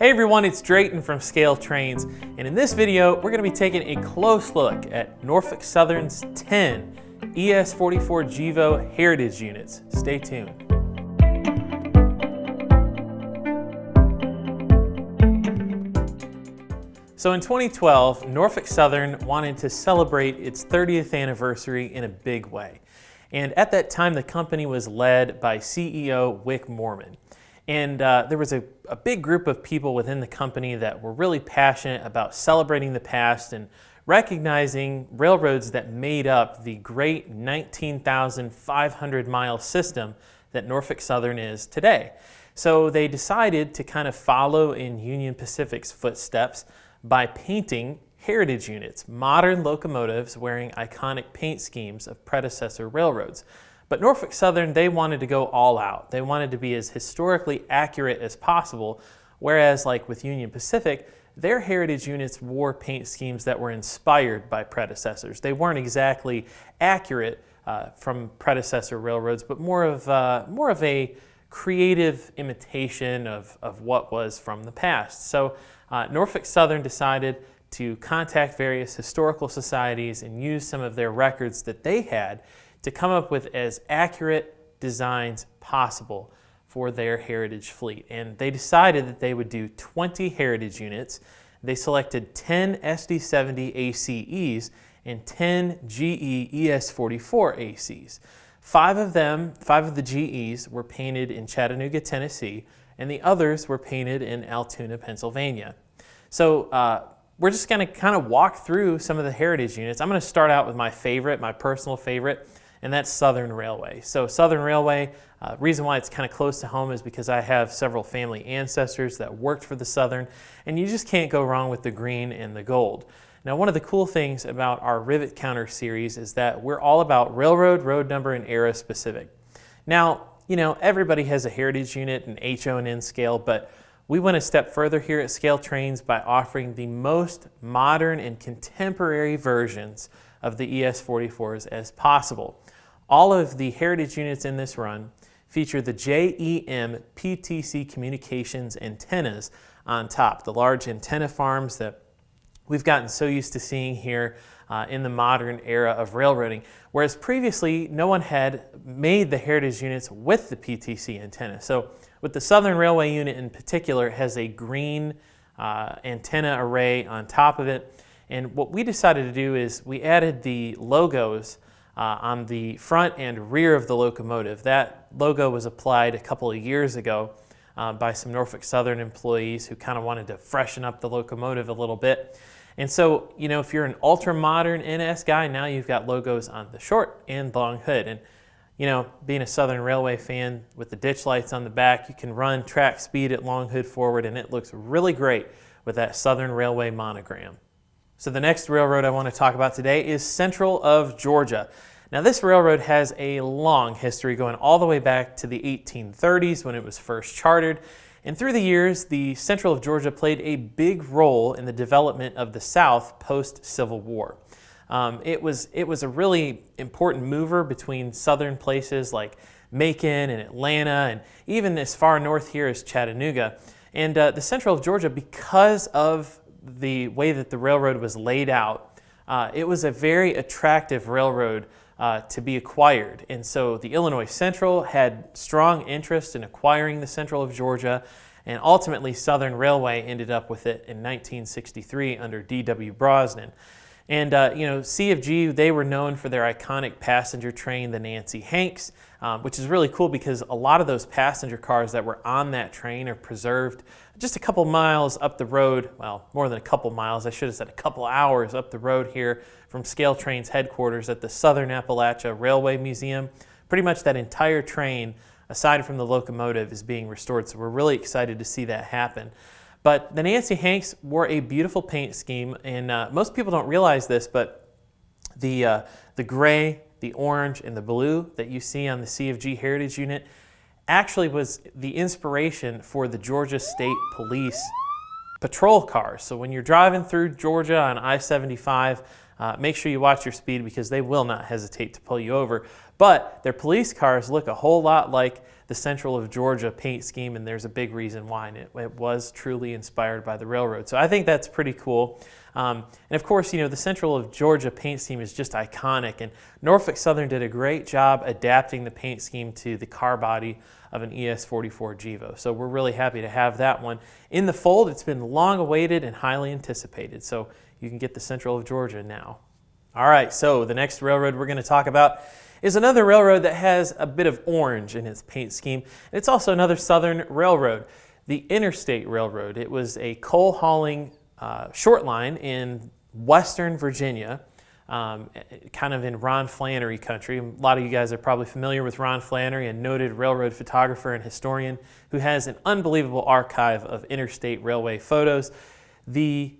Hey everyone, it's Drayton from Scale Trains, and in this video we're going to be taking a close look at Norfolk Southern's 10 ES44 GEVo heritage units. Stay tuned. So in 2012, Norfolk Southern wanted to celebrate its 30th anniversary in a big way. And at that time, the company was led by CEO Wick Moorman. And there was a big group of people within the company that were really passionate about celebrating the past and recognizing railroads that made up the great 19,500 mile system that Norfolk Southern is today. So they decided to kind of follow in Union Pacific's footsteps by painting heritage units, modern locomotives wearing iconic paint schemes of predecessor railroads. But Norfolk Southern, they wanted to go all out. They wanted to be as historically accurate as possible, whereas like with Union Pacific, their heritage units wore paint schemes that were inspired by predecessors. They weren't exactly accurate from predecessor railroads, but more of a creative imitation of what was from the past. So Norfolk Southern decided to contact various historical societies and use some of their records that they had to come up with as accurate designs possible for their heritage fleet. And they decided that they would do 20 heritage units. They selected 10 SD70 ACEs and 10 GE ES44 ACs. Five of the GEs were painted in Chattanooga, Tennessee, and the others were painted in Altoona, Pennsylvania. So we're just going to kind of walk through some of the heritage units. I'm going to start out with my favorite, my personal favorite, and that's Southern Railway. So Southern Railway, reason why it's kind of close to home is because I have several family ancestors that worked for the Southern, and you just can't go wrong with the green and the gold. Now, one of the cool things about our Rivet Counter series is that we're all about railroad, road number, and era specific. Now, you know, everybody has a heritage unit and HO and N scale, but we went a step further here at Scale Trains by offering the most modern and contemporary versions of the ES44s as possible. All of the heritage units in this run feature the JEM PTC communications antennas on top, the large antenna farms that we've gotten so used to seeing here in the modern era of railroading, whereas previously no one had made the heritage units with the PTC antenna. So with the Southern Railway unit in particular, it has a green antenna array on top of it. And what we decided to do is we added the logos on the front and rear of the locomotive. That logo was applied a couple of years ago by some Norfolk Southern employees who kind of wanted to freshen up the locomotive a little bit. And so, you know, if you're an ultra-modern NS guy, now you've got logos on the short and long hood. And, you know, being a Southern Railway fan with the ditch lights on the back, you can run track speed at long hood forward, and it looks really great with that Southern Railway monogram. So the next railroad I want to talk about today is Central of Georgia. Now this railroad has a long history going all the way back to the 1830s when it was first chartered. And through the years, the Central of Georgia played a big role in the development of the South post-Civil War. It was a really important mover between southern places like Macon and Atlanta and even as far north here as Chattanooga. And the Central of Georgia, because of the way that the railroad was laid out, it was a very attractive railroad to be acquired. And so the Illinois Central had strong interest in acquiring the Central of Georgia, and ultimately Southern Railway ended up with it in 1963 under D.W. Brosnan. And you know, CFG, they were known for their iconic passenger train, the Nancy Hanks, which is really cool because a lot of those passenger cars that were on that train are preserved just a couple miles up the road, well, more than a couple miles, I should have said a couple hours up the road here from Scale Trains headquarters at the Southern Appalachia Railway Museum. Pretty much that entire train, aside from the locomotive, is being restored, so we're really excited to see that happen. But the Nancy Hanks wore a beautiful paint scheme, and most people don't realize this, but the gray, the orange, and the blue that you see on the CFG Heritage Unit actually was the inspiration for the Georgia State Police patrol cars. So when you're driving through Georgia on I-75, make sure you watch your speed because they will not hesitate to pull you over. But their police cars look a whole lot like the Central of Georgia paint scheme, and there's a big reason why, and it was truly inspired by the railroad. So I think that's pretty cool. And of course, the Central of Georgia paint scheme is just iconic, and Norfolk Southern did a great job adapting the paint scheme to the car body of an ES44 GEVo. So we're really happy to have that one in the fold. It's been long awaited and highly anticipated. So you can get the Central of Georgia now. All right, so the next railroad we're going to talk about is another railroad that has a bit of orange in its paint scheme. It's also another Southern railroad, the Interstate Railroad. It was a coal hauling short line in Western Virginia, kind of in Ron Flannery country. A lot of you guys are probably familiar with Ron Flannery, a noted railroad photographer and historian who has an unbelievable archive of interstate railway photos. The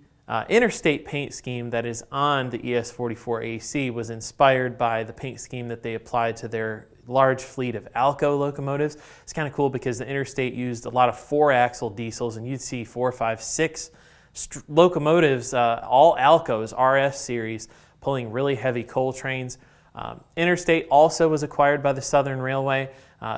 interstate paint scheme that is on the ES44AC was inspired by the paint scheme that they applied to their large fleet of Alco locomotives. It's kind of cool because the interstate used a lot of 4-axle diesels, and you'd see 4, 5, 6 locomotives, all Alcos, RS series, pulling really heavy coal trains. Interstate also was acquired by the Southern Railway,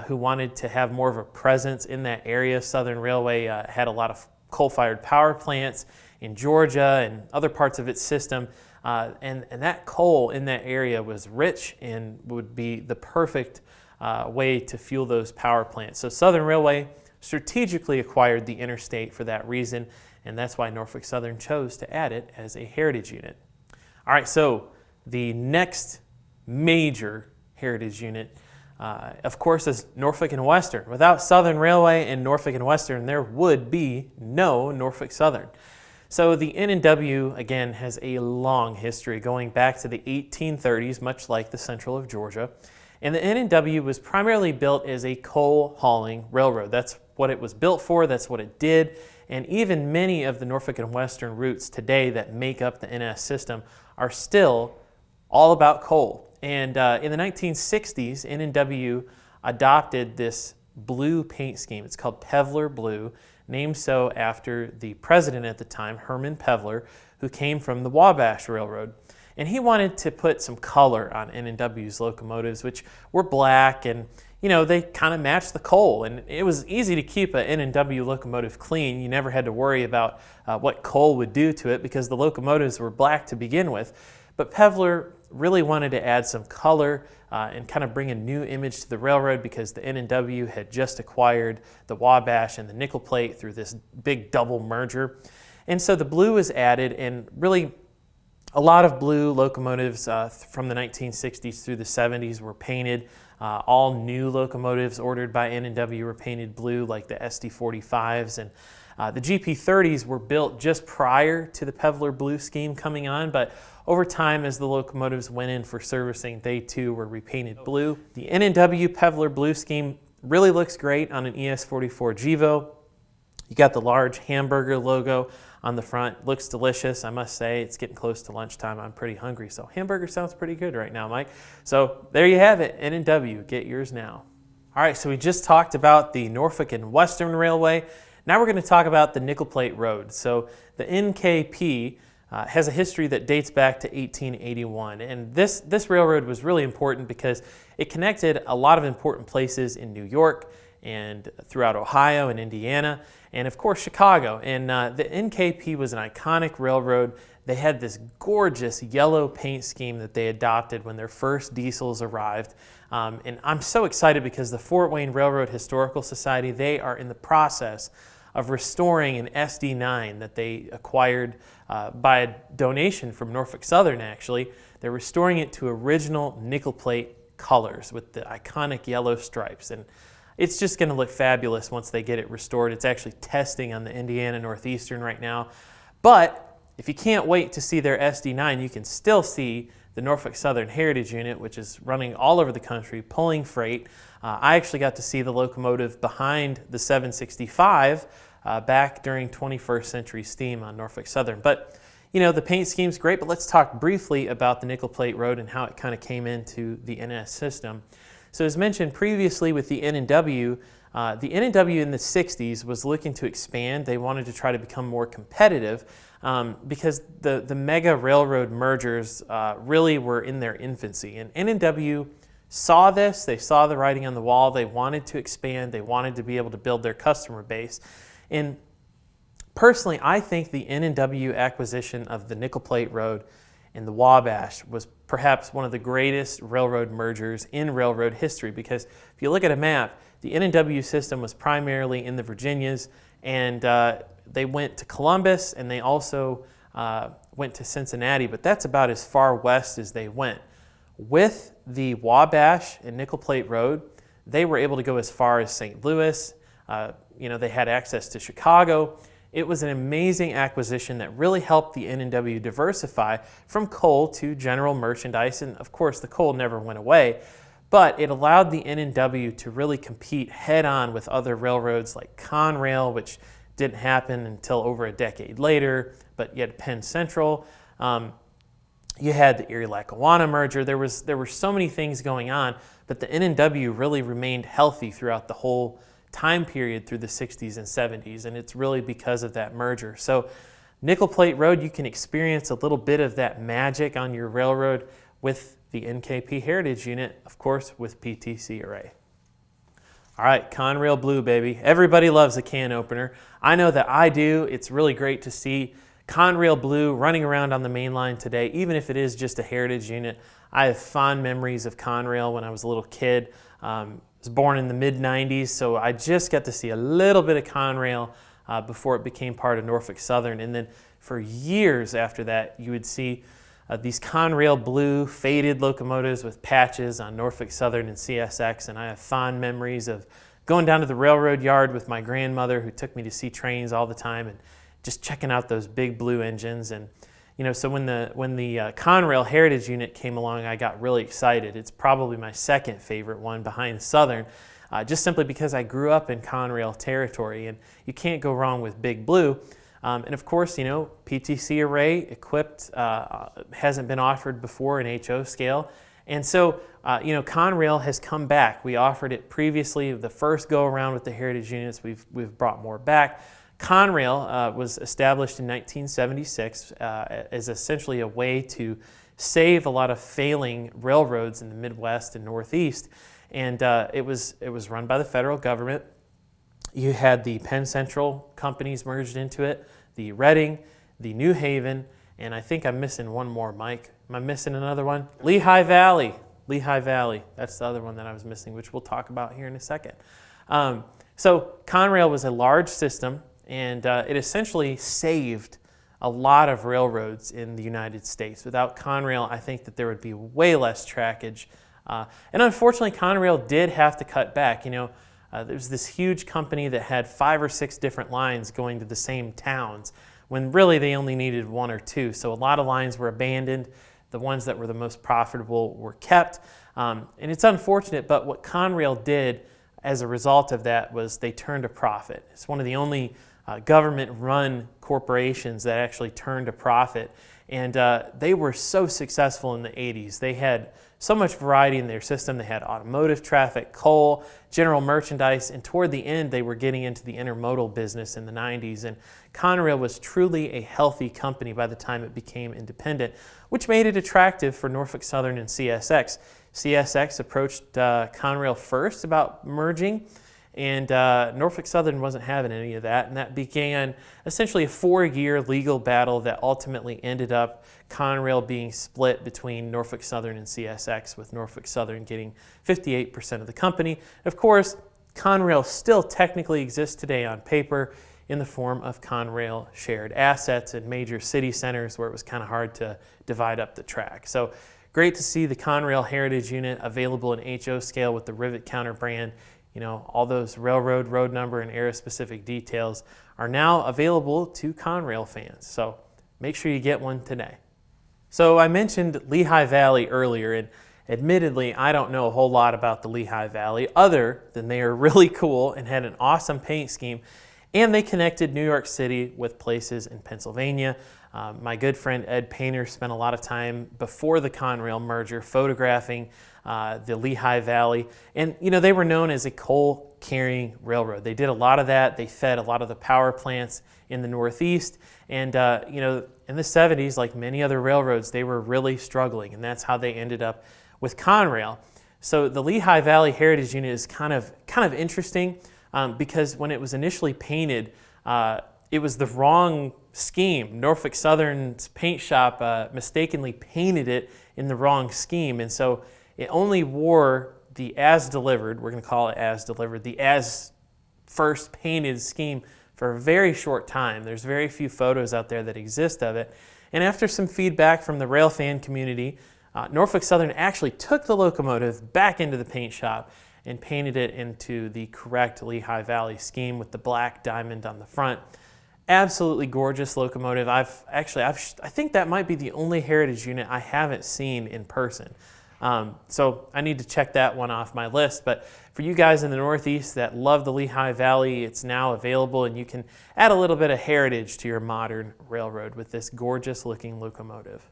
who wanted to have more of a presence in that area. Southern Railway had a lot of coal-fired power plants in Georgia and other parts of its system, and that coal in that area was rich and would be the perfect way to fuel those power plants. So Southern Railway strategically acquired the interstate for that reason, and that's why Norfolk Southern chose to add it as a heritage unit. All right, so the next major heritage unit, of course, is Norfolk and Western. Without Southern Railway and Norfolk and Western, there would be no Norfolk Southern. So the N&W, again, has a long history going back to the 1830s, much like the Central of Georgia. And the N&W was primarily built as a coal hauling railroad. That's what it was built for, that's what it did. And even many of the Norfolk and Western routes today that make up the NS system are still all about coal. And in the 1960s, N&W adopted this blue paint scheme. It's called Pevler Blue, named so after the president at the time, Herman Pevler, who came from the Wabash Railroad. And he wanted to put some color on N&W's locomotives, which were black, and they kind of matched the coal. And it was easy to keep an N&W locomotive clean. You never had to worry about what coal would do to it because the locomotives were black to begin with. But Pevler really wanted to add some color and kind of bring a new image to the railroad because the N&W had just acquired the Wabash and the nickel plate through this big double merger. And so the blue was added, and really a lot of blue locomotives from the 1960s through the 70s were painted. All new locomotives ordered by N&W were painted blue, like the SD45s, and the GP30s were built just prior to the Pevler Blue scheme coming on, but over time, as the locomotives went in for servicing, they too were repainted blue. The N&W Pevler Blue scheme really looks great on an ES44 GEVo. You got the large hamburger logo on the front. Looks delicious, I must say. It's getting close to lunchtime. I'm pretty hungry, so hamburger sounds pretty good right now, Mike. So there you have it, N&W. Get yours now. All right, so we just talked about the Norfolk and Western Railway. Now we're going to talk about the Nickel Plate Road. So the NKP has a history that dates back to 1881, and this railroad was really important because it connected a lot of important places in New York and throughout Ohio and Indiana, and of course Chicago. And the NKP was an iconic railroad. They had this gorgeous yellow paint scheme that they adopted when their first diesels arrived. And I'm so excited because the Fort Wayne Railroad Historical Society, they are in the process of restoring an SD9 that they acquired by a donation from Norfolk Southern, actually. They're restoring it to original nickel plate colors with the iconic yellow stripes. And it's just going to look fabulous once they get it restored. It's actually testing on the Indiana Northeastern right now. But if you can't wait to see their SD9, you can still see the Norfolk Southern Heritage Unit, which is running all over the country, pulling freight. I actually got to see the locomotive behind the 765 back during 21st Century Steam on Norfolk Southern. But the paint scheme's great, but let's talk briefly about the Nickel Plate Road and how it kind of came into the NS system. So as mentioned previously with the N&W in the 60s was looking to expand. They wanted to try to become more competitive because the mega railroad mergers really were in their infancy. And N&W saw this, they saw the writing on the wall, they wanted to expand, they wanted to be able to build their customer base. And personally, I think the N&W acquisition of the Nickel Plate Road and the Wabash was perhaps one of the greatest railroad mergers in railroad history, because if you look at a map, the N&W system was primarily in the Virginias, and they went to Columbus, and they also went to Cincinnati, but that's about as far west as they went. With the Wabash and Nickel Plate Road, they were able to go as far as St. Louis. They had access to Chicago. It was an amazing acquisition that really helped the N&W diversify from coal to general merchandise, and of course the coal never went away, but it allowed the N&W to really compete head-on with other railroads like Conrail, which didn't happen until over a decade later, but you had Penn Central. You had the Erie-Lackawanna merger. There were so many things going on, but the N&W really remained healthy throughout the whole time period through the 60s and 70s, and it's really because of that merger. So Nickel Plate Road, you can experience a little bit of that magic on your railroad with the NKP Heritage Unit, of course, with PTC Array. All right, Conrail Blue, baby. Everybody loves a can opener. I know that I do. It's really great to see Conrail Blue running around on the main line today, even if it is just a heritage unit. I have fond memories of Conrail when I was a little kid. I was born in the mid-90s, so I just got to see a little bit of Conrail before it became part of Norfolk Southern. And then for years after that, you would see these Conrail Blue faded locomotives with patches on Norfolk Southern and CSX, and I have fond memories of going down to the railroad yard with my grandmother, who took me to see trains all the time, and just checking out those big blue engines. And so when the Conrail Heritage Unit came along, I got really excited. It's probably my second favorite one behind Southern, just simply because I grew up in Conrail territory, and you can't go wrong with Big Blue. And of course, PTC Array equipped hasn't been offered before in HO scale. And so, Conrail has come back. We offered it previously, the first go around with the Heritage Units. We've brought more back. Conrail was established in 1976 as essentially a way to save a lot of failing railroads in the Midwest and Northeast. And it was run by the federal government. You had the Penn Central companies merged into it, the Reading, the New Haven, and I think I'm missing one more, Mike. Am I missing another one? Lehigh Valley. Lehigh Valley. That's the other one that I was missing, which we'll talk about here in a second. So Conrail was a large system, and it essentially saved a lot of railroads in the United States. Without Conrail, I think that there would be way less trackage. And unfortunately, Conrail did have to cut back. There's this huge company that had 5 or 6 different lines going to the same towns, when really they only needed 1 or 2. So a lot of lines were abandoned. The ones that were the most profitable were kept. And it's unfortunate, but what Conrail did as a result of that was they turned a profit. It's one of the only government-run corporations that actually turned a profit. And they were so successful in the 80s. They had so much variety in their system. They had automotive traffic, coal, general merchandise, and toward the end they were getting into the intermodal business in the 90s. And Conrail was truly a healthy company by the time it became independent, which made it attractive for Norfolk Southern and CSX. CSX approached Conrail first about merging, and Norfolk Southern wasn't having any of that, and that began essentially a 4-year legal battle that ultimately ended up Conrail being split between Norfolk Southern and CSX, with Norfolk Southern getting 58% of the company. Of course, Conrail still technically exists today on paper in the form of Conrail shared assets in major city centers where it was kind of hard to divide up the track. So great to see the Conrail Heritage Unit available in HO scale with the Rivet Counter brand. All those railroad, road number, and era-specific details are now available to Conrail fans. So make sure you get one today. So I mentioned Lehigh Valley earlier, and admittedly, I don't know a whole lot about the Lehigh Valley other than they are really cool and had an awesome paint scheme, and they connected New York City with places in Pennsylvania. My good friend Ed Painter spent a lot of time before the Conrail merger photographing the Lehigh Valley. And, they were known as a coal-carrying railroad. They did a lot of that. They fed a lot of the power plants in the Northeast. And, in the 70s, like many other railroads, they were really struggling. And that's how they ended up with Conrail. So the Lehigh Valley Heritage Unit is kind of interesting because when it was initially painted, it was the wrong scheme. Norfolk Southern's paint shop mistakenly painted it in the wrong scheme, and so it only wore the as delivered, we're going to call it as delivered, the as first painted scheme for a very short time. There's very few photos out there that exist of it. And after some feedback from the rail fan community, Norfolk Southern actually took the locomotive back into the paint shop and painted it into the correct Lehigh Valley scheme with the black diamond on the front. Absolutely gorgeous locomotive. I think that might be the only heritage unit I haven't seen in person. So I need to check that one off my list. But for you guys in the Northeast that love the Lehigh Valley, it's now available, and you can add a little bit of heritage to your modern railroad with this gorgeous looking locomotive.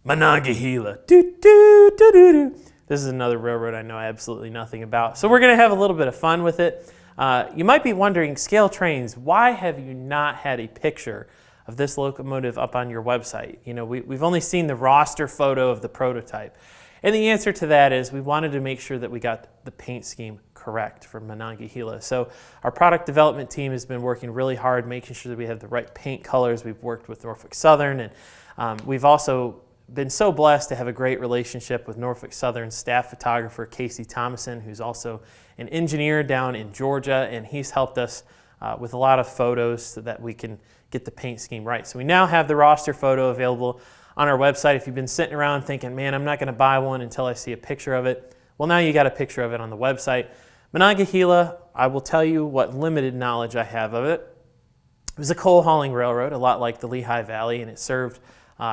Monongahela. This is another railroad I know absolutely nothing about. So we're going to have a little bit of fun with it. You might be wondering, Scale Trains, why have you not had a picture of this locomotive up on your website? You know, we've only seen the roster photo of the prototype. And the answer to that is we wanted to make sure that we got the paint scheme correct for Monongahela. So our product development team has been working really hard making sure that we have the right paint colors. We've worked with Norfolk Southern, and we've also been so blessed to have a great relationship with Norfolk Southern staff photographer Casey Thomason, who's also an engineer down in Georgia, and he's helped us with a lot of photos so that we can get the paint scheme right. So we now have the roster photo available on our website. If you've been sitting around thinking, man, I'm not going to buy one until I see a picture of it, well, now you got a picture of it on the website. Monongahela, I will tell you what limited knowledge I have of it. It was a coal hauling railroad, a lot like the Lehigh Valley, and it served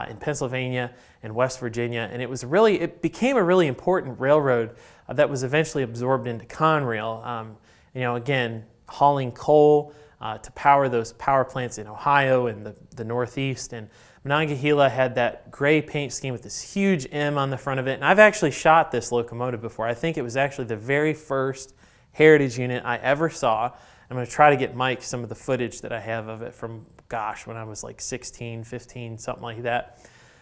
in Pennsylvania and West Virginia, and it became a really important railroad that was eventually absorbed into Conrail. Again, hauling coal to power those power plants in Ohio and the Northeast. And Monongahela had that gray paint scheme with this huge M on the front of it. And I've actually shot this locomotive before. I think it was actually the very first heritage unit I ever saw. I'm going to try to get Mike some of the footage that I have of it from, when I was like 16, 15, something like that.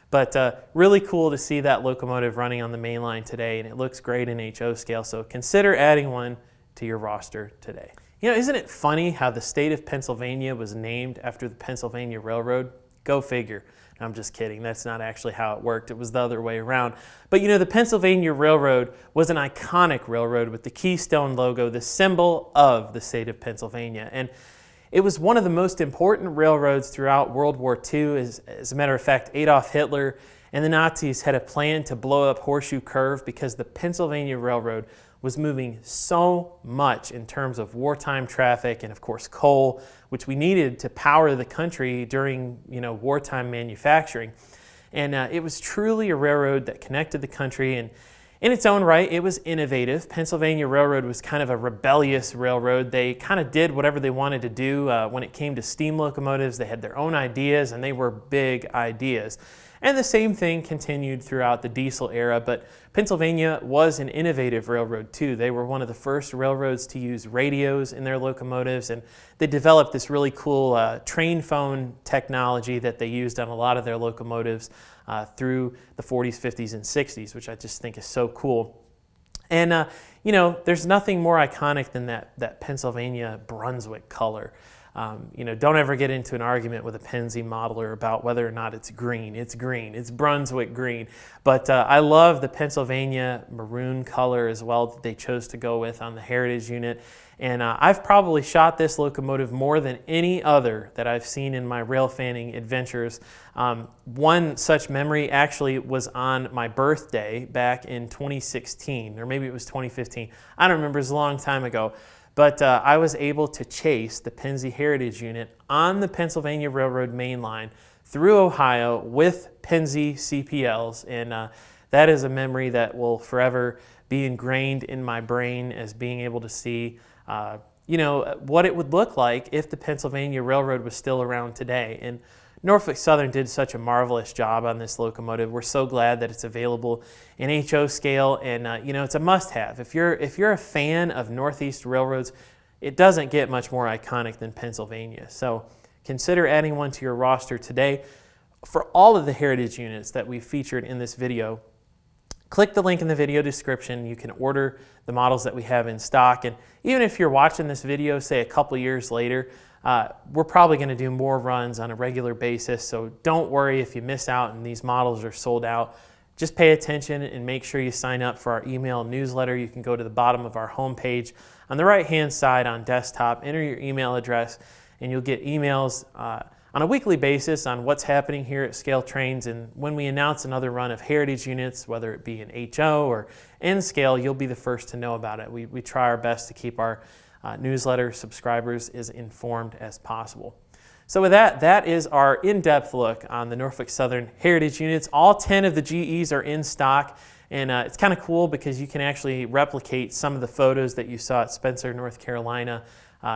But really cool to see that locomotive running on the main line today, and it looks great in HO scale. So consider adding one to your roster today. You know, isn't it funny how the state of Pennsylvania was named after the Pennsylvania Railroad? Go figure. No, I'm just kidding. That's not actually how it worked. It was the other way around. But you know, the Pennsylvania Railroad was an iconic railroad with the Keystone logo, the symbol of the state of Pennsylvania. And it was one of the most important railroads throughout World War II. As a matter of fact, Adolf Hitler and the Nazis had a plan to blow up Horseshoe Curve because the Pennsylvania Railroad was moving so much in terms of wartime traffic and, of course, coal, which we needed to power the country during, wartime manufacturing. And it was truly a railroad that connected the country, and in its own right, it was innovative. Pennsylvania Railroad was kind of a rebellious railroad. They kind of did whatever they wanted to do when it came to steam locomotives. They had their own ideas, and they were big ideas. And the same thing continued throughout the diesel era, but Pennsylvania was an innovative railroad too. They were one of the first railroads to use radios in their locomotives, and they developed this really cool train phone technology that they used on a lot of their locomotives through the 40s, 50s, and 60s, which I just think is so cool. And there's nothing more iconic than that Pennsylvania Brunswick color. Don't ever get into an argument with a Pennsy modeler about whether or not it's green. It's green. It's Brunswick green. But I love the Pennsylvania maroon color as well that they chose to go with on the Heritage unit. And I've probably shot this locomotive more than any other that I've seen in my rail fanning adventures. One such memory actually was on my birthday back in 2016, or maybe it was 2015. I don't remember. It was a long time ago. But I was able to chase the Pennsy Heritage unit on the Pennsylvania Railroad main line through Ohio with Pennsy CPLs, and that is a memory that will forever be ingrained in my brain as being able to see what it would look like if the Pennsylvania Railroad was still around today. And Norfolk Southern did such a marvelous job on this locomotive. We're so glad that it's available in HO scale, and it's a must-have. If you're a fan of Northeast railroads, it doesn't get much more iconic than Pennsylvania. So consider adding one to your roster today. For all of the heritage units that we've featured in this video, Click the link in the video description. You can order the models that we have in stock. And even if you're watching this video, say a couple years later, we're probably going to do more runs on a regular basis. So don't worry if you miss out and these models are sold out. Just pay attention and make sure you sign up for our email newsletter. You can go to the bottom of our homepage. On the right-hand side on desktop, enter your email address, and you'll get emails on a weekly basis on what's happening here at Scale Trains. And when we announce another run of heritage units, whether it be an HO or N scale, you'll be the first to know about it. We try our best to keep our newsletter subscribers as informed as possible. So with that, that is our in-depth look on the Norfolk Southern heritage units. All 10 of the GEs are in stock, and it's kind of cool because you can actually replicate some of the photos that you saw at Spencer, North Carolina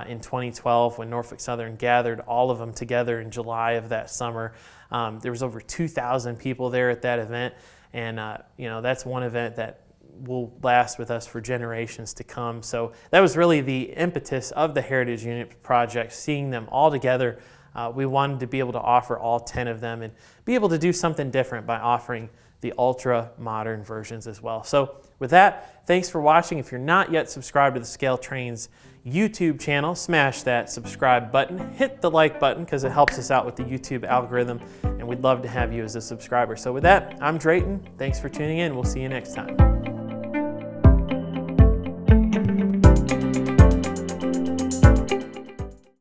in 2012 when Norfolk Southern gathered all of them together in July of that summer. There was over 2,000 people there at that event, and that's one event that will last with us for generations to come. So that was really the impetus of the Heritage Unit Project, seeing them all together. We wanted to be able to offer all 10 of them and be able to do something different by offering the ultra modern versions as well. So with that, thanks for watching. If you're not yet subscribed to the Scale Trains YouTube channel, smash that subscribe button, hit the like button because it helps us out with the YouTube algorithm, and we'd love to have you as a subscriber. So with that, I'm Drayton. Thanks for tuning in. We'll see you next time.